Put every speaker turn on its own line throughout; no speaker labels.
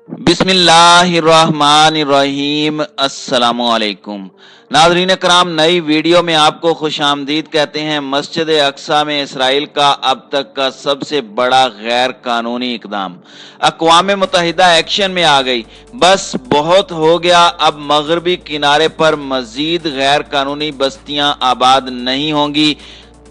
बिस्मिल्लाहिर्रहमानिर्रहीम। अस्सलामुअलैकुम नाज़रीन कराम, नई वीडियो में आपको खुशामदीद कहते हैं। मस्जिद अक्सा में इसराइल का अब तक का सबसे बड़ा गैर कानूनी इकदाम। अक़वाम मुत्तहिदा एक्शन में आ गई। बस बहुत हो गया, अब मगरबी किनारे पर मजीद गैर कानूनी बस्तियां आबाद नहीं होंगी।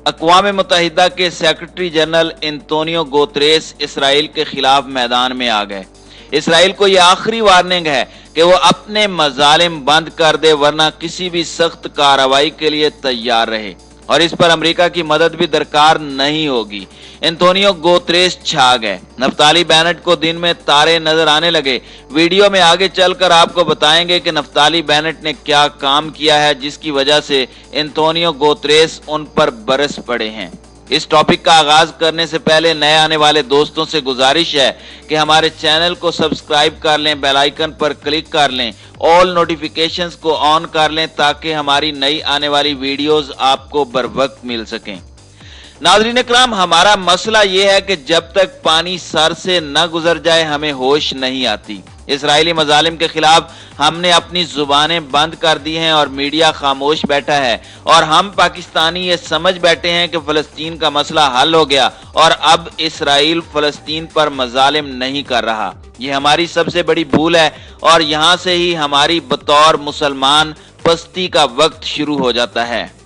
अक़वाम मुत्तहिदा के secretary general Antonio Guterres Israel के खिलाफ मैदान में आ गए। इसराइल को यह आखिरी वार्निंग है कि वो अपने मजालिम बंद कर दे, वरना किसी भी सख्त कार्रवाई के लिए तैयार रहे और इस पर अमेरिका की मदद भी दरकार नहीं होगी। एंटोनियो गुतेरेस छा गए। नफ्ताली बेनेट को दिन में तारे नजर आने लगे। वीडियो में आगे चलकर आपको बताएंगे कि नफ्ताली बेनेट ने क्या काम किया है जिसकी वजह से एंटोनियो गुतेरेस उन पर बरस पड़े हैं। इस टॉपिक का आगाज करने से पहले नए आने वाले दोस्तों से गुजारिश है कि हमारे चैनल को सब्सक्राइब कर लें, बेल आइकन पर क्लिक कर लें, ऑल नोटिफिकेशंस को ऑन कर लें ताकि हमारी नई आने वाली वीडियोस आपको बरवक्त मिल सकें। नाज़रीन इकराम, हमारा मसला यह है कि जब तक पानी सर से न गुजर जाए हमें होश नहीं आती। इसराइली मजालिम के खिलाफ हमने अपनी जुबानें बंद कर दी हैं और मीडिया खामोश बैठा है और हम पाकिस्तानी ये समझ बैठे हैं कि फलस्तीन का मसला हल हो गया और अब इसराइल फलस्तीन पर मजालिम नहीं कर रहा। ये हमारी सबसे बड़ी भूल है और यहाँ से ही हमारी बतौर मुसलमान पस्ती का वक्त शुरू हो जाता है।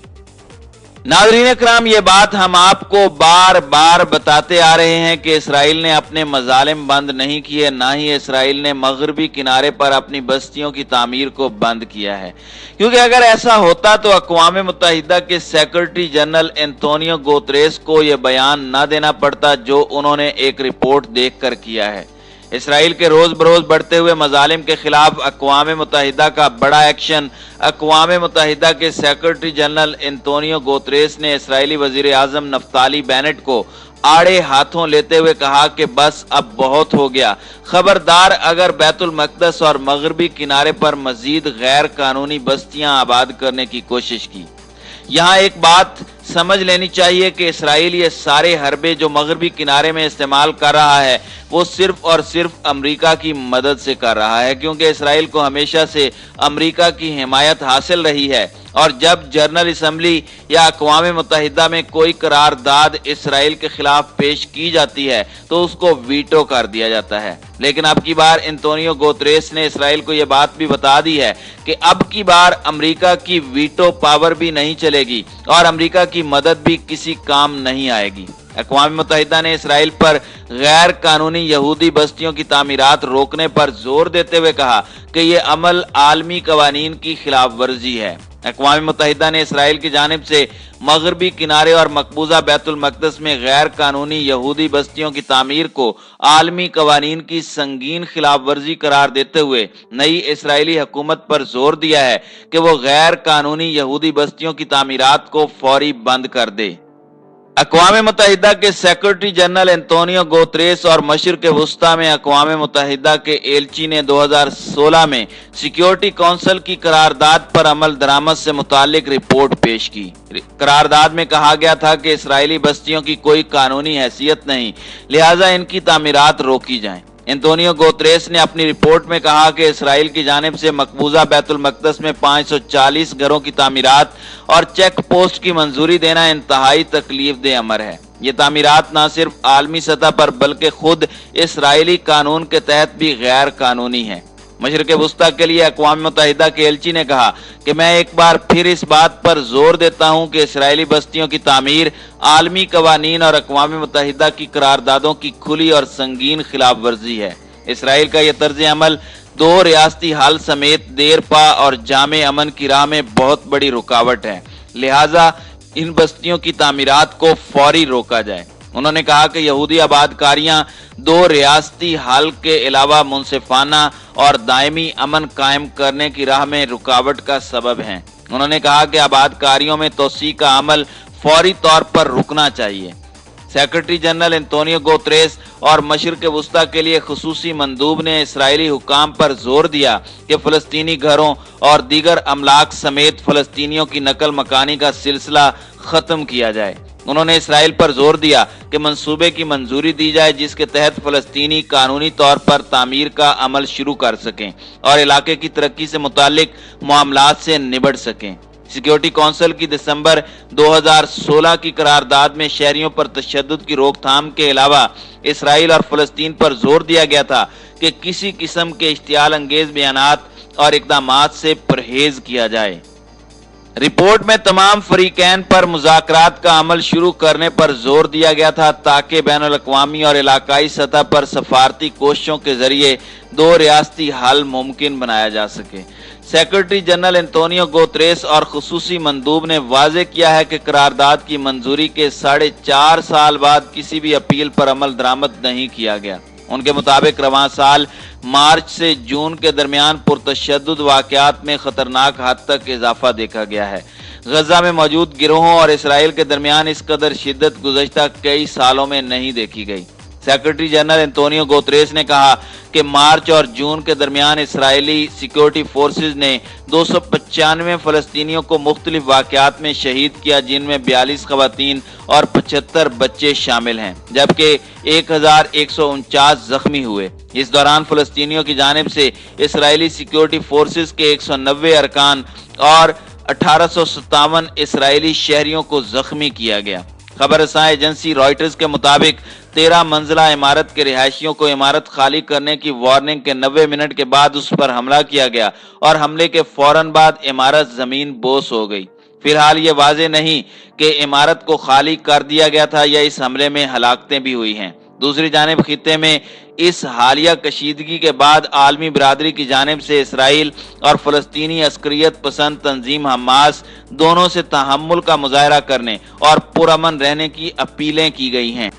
नाज़रीन इकराम, ये बात हम आपको बार बार बताते आ रहे हैं कि इसराइल ने अपने मजालिम बंद नहीं किए, ना ही इसराइल ने मगरबी किनारे पर अपनी बस्तियों की तामीर को बंद किया है। क्योंकि अगर ऐसा होता तो अक़वाम मुत्तहिदा के सेक्रेटरी जनरल एंटोनियो गुतेरेस को यह बयान न देना पड़ता जो उन्होंने एक रिपोर्ट देखकर किया है। इसराइल के रोज बरोज बढ़ते हुए मजालिम के खिलाफ अक़वाम मुत्तहिदा का बड़ा एक्शन। अक़वाम मुत्तहिदा के सेक्रेटरी जनरल एंटोनियो गुतेरेस ने इसराइली वजीर आज़म नफ्ताली बेनेट को आड़े हाथों लेते हुए कहा कि बस अब बहुत हो गया, खबरदार अगर बैतुल मक़दस और मगरबी किनारे पर मजीद गैर कानूनी बस्तियां आबाद करने की कोशिश की। यहाँ एक बात समझ लेनी चाहिए कि इसराइल ये सारे हरबे जो मगरबी किनारे में इस्तेमाल कर रहा है वो सिर्फ और सिर्फ अमेरिका की मदद से कर रहा है, क्योंकि इसराइल को हमेशा से अमेरिका की हिमायत हासिल रही है और जब जनरल असम्बली या अक़वाम मुत्तहिदा में कोई करारदाद इसराइल के खिलाफ पेश की जाती है तो उसको वीटो कर दिया जाता है। लेकिन अब की बार एंटोनियो गुतेरेस ने इसराइल को यह बात भी बता दी है कि अब की बार अमेरिका की वीटो पावर भी नहीं चलेगी और अमेरिका की मदद भी किसी काम नहीं आएगी। अक़वाम मुत्तहिदा ने इसराइल पर गैर कानूनी यहूदी बस्तियों की तामीरात रोकने पर जोर देते हुए कहा कि यह अमल आलमी कवानीन की खिलाफ वर्जी है। अक़वाम मुत्तहिदा ने इसराइल की जानिब से मगरबी किनारे और मकबूजा बैतुल मक़दस में गैर कानूनी यहूदी बस्तियों की तामीर को आलमी कवानीन की संगीन खिलाफ वर्जी करार देते हुए नई इसराइली हुकूमत पर जोर दिया है कि वो गैर कानूनी यहूदी बस्तियों की तामीरात को फौरी बंद कर दे। अक़वाम मुत्तहिदा के सेक्रेटरी जनरल एंटोनियो गुतेरेस और मशरिक़ वुस्ता में अक़वाम मुत्तहिदा के एलची ने 2016 में सिक्योरिटी काउंसिल की करारदाद पर अमल दरामद से मुतालिक रिपोर्ट पेश की। करारदाद में कहा गया था कि इसराइली बस्तियों की कोई कानूनी हैसियत नहीं, लिहाजा इनकी तामीरात रोकी जाएं। एंटोनियो गुतेरेस ने अपनी रिपोर्ट में कहा कि इसराइल की जानिब से मकबूजा बैतुल मक़दस में 540 घरों की तामीरात और चेक पोस्ट की मंजूरी देना इंतहाई तकलीफ दे अमर है। ये तामीरात न सिर्फ आलमी सतह पर बल्कि खुद इसराइली कानून के तहत भी गैर कानूनी है। मशरिक़ वुस्ता के लिए अक़वाम मुत्तहिदा के एलची ने कहा कि मैं एक बार फिर इस बात पर जोर देता हूं कि इसराइली बस्तियों की तामीर आलमी कवानीन और अक़वाम मुत्तहिदा की करारदादों की खुली और संगीन खिलाफ वर्जी है। इसराइल का यह तर्ज अमल दो रियासती हल समेत देरपा और जामे अमन की राह में बहुत बड़ी रुकावट है, लिहाजा इन बस्तियों की तामीरात को फौरी रोका जाए। उन्होंने कहा कि यहूदी आबादकारियां दो रियासती हल के अलावा मुनसिफाना और दायमी अमन कायम करने की राह में रुकावट का सबब हैं। उन्होंने कहा कि आबादकारियों में तोसी का अमल फौरी तौर पर रुकना चाहिए। सेक्रेटरी जनरल एंटोनियो गुतेरेस और मशरिक़ वुस्ता के लिए खुसूसी मंदूब ने इसराइली हुकाम पर जोर दिया कि फ़लस्तीनी घरों और दीगर अमलाक समेत फ़लस्तीनियों की नकल मकानी का सिलसिला ख़त्म किया जाए। उन्होंने इसराइल पर जोर दिया कि मंसूबे की मंजूरी दी जाए जिसके तहत फलस्तीनी कानूनी तौर पर तामीर का अमल शुरू कर सकें और इलाके की तरक्की से मुतालिक मामलात से निबट सकें। सिक्योरिटी काउंसिल की दिसंबर 2016 की करारदाद में शहरियों पर तशद्दुद की रोकथाम के अलावा इसराइल और फलस्तीन पर जोर दिया गया था कि किसी किस्म के इश्तियाल अंगेज बयानात और इक़दामात से परहेज किया जाए। रिपोर्ट में तमाम फरीकैन पर मुज़ाकरात का अमल शुरू करने पर जोर दिया गया था ताकि बैनुल अक़वामी और इलाकाई सतह पर सफारती कोशिशों के जरिए दो रियासती हल मुमकिन बनाया जा सके। सेक्रेटरी जनरल एंटोनियो गुतेरेस और खुसूसी मंदूब ने वाज़ेह किया है कि करारदाद की मंजूरी के 4.5 साल बाद किसी भी अपील पर अमल दरामद नहीं किया गया। उनके मुताबिक रवां साल मार्च से जून के दरमियान पुरतशद्दुद वाक़यात में खतरनाक हद तक इजाफा देखा गया है। गजा में मौजूद गिरोहों और इसराइल के दरमियान इस कदर शिद्दत गुज़श्ता कई सालों में नहीं देखी गई। सेक्रेटरी जनरल एंटोनियो गुतेरेस ने कहा कि मार्च और जून के दरमियान इसराइली सिक्योरिटी फोर्सेज ने 295 फलस्तीनियों को मुख्तलिफ वाक़यात में शहीद किया, जिनमें 42 खवातीन और 75 बच्चे शामिल हैं, जबकि 1149 जख्मी हुए। इस दौरान फलस्तीनियों की जानिब से इसराइली सिक्योरिटी फोर्सेज के 190 अरकान और 1857 इसराइली शहरियों को जख्मी किया गया। खबर रसां एजेंसी रॉयटर्स के मुताबिक 13 मंजिला इमारत के रिहायशियों को इमारत खाली करने की वार्निंग के 90 मिनट के बाद उस पर हमला किया गया और हमले के फौरन बाद इमारत जमीन बोस हो गई। फिलहाल ये वाज़ेह नहीं कि इमारत को खाली कर दिया गया था या इस हमले में हलाकतें भी हुई हैं। दूसरी जानिब खित्ते में इस हालिया कशीदगी के बाद आलमी बरादरी की जानिब से इसराइल और फलस्तीनी अस्करियत पसंद तंजीम हमास दोनों से तहम्मुल का मुजाहरा करने और पुरअमन रहने की अपीलें की गई हैं।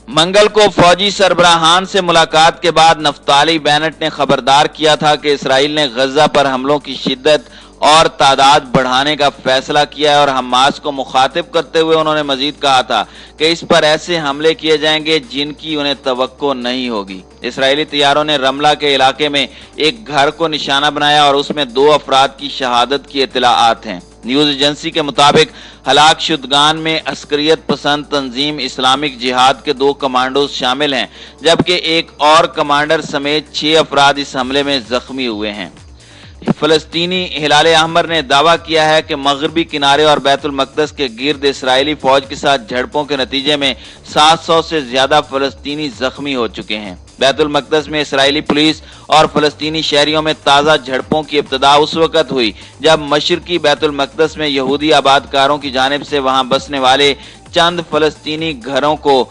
मंगल को फौजी सरबराहान से मुलाकात के बाद नफ्ताली बेनेट ने खबरदार किया था कि इसराइल ने गजा पर हमलों की शिद्दत और तादाद बढ़ाने का फैसला किया है और हमास को मुखातिब करते हुए उन्होंने मजीद कहा था कि इस पर ऐसे हमले किए जाएंगे जिनकी उन्हें तवक्को नहीं होगी। इसराइली तैयारों ने रमला के इलाके में एक घर को निशाना बनाया और उसमें 2 अफराद की शहादत की इत्तलाआत हैं। न्यूज एजेंसी के मुताबिक हलाक शुदगान में अस्करियत पसंद तंजीम इस्लामिक जिहाद के 2 कमांडोज शामिल हैं, जबकि एक और कमांडर समेत 6 अफराद इस हमले में जख्मी हुए हैं। फलस्तीनी हिलाल अहमर ने दावा किया है कि मगरबी किनारे और बैतुल मक़दस के गिर्द इसराइली फौज के साथ झड़पों के नतीजे में 700 से ज्यादा फलस्तीनी जख्मी हो चुके हैं। बैतुल मक़दस में इसराइली पुलिस और फलस्तीनी शहरियों में ताज़ा झड़पों की इब्तिदा उस वक़्त हुई जब मशरकी बैतुल मक़दस में यहूदी आबादकारों की जानिब से वहां बसने वाले चंद फलस्तीनी घरों को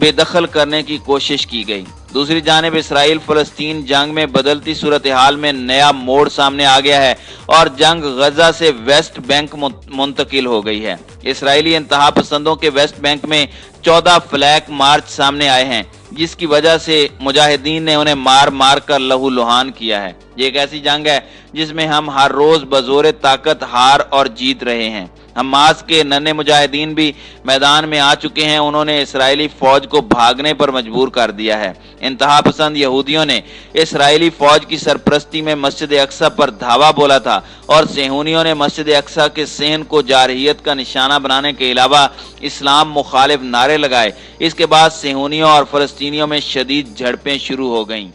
बेदखल करने की कोशिश की गई। दूसरी जानिब इसराइल फलस्तीन जंग में बदलती सूरत हाल में नया मोड़ सामने आ गया है और जंग गजा से वेस्ट बैंक मुंतकिल हो गई है। इसराइली इंतहा पसंदों के वेस्ट बैंक में 14 फ्लैग मार्च सामने आए हैं, जिसकी वजह से मुजाहिदीन ने उन्हें मार मार कर लहू लुहान किया है। ये एक ऐसी जंग है जिसमें हम हर रोज बजोरे ताकत हार और जीत रहे हैं। हमास के नन्हे मुजाहिदीन भी मैदान में आ चुके हैं। उन्होंने इसराइली फौज को भागने पर मजबूर कर दिया है। इंतहा पसंद यहूदियों ने इसराइली फौज की सरपरस्ती में मस्जिद अक्सा पर धावा बोला था और सेहूनियों ने मस्जिद अक्सा के सहन को जारहियत का निशाना बनाने के अलावा इस्लाम मुखालिफ नारे लगाए। इसके बाद सेहूनियों और फलस्तीनियों में शदीद झड़पें शुरू हो गईं।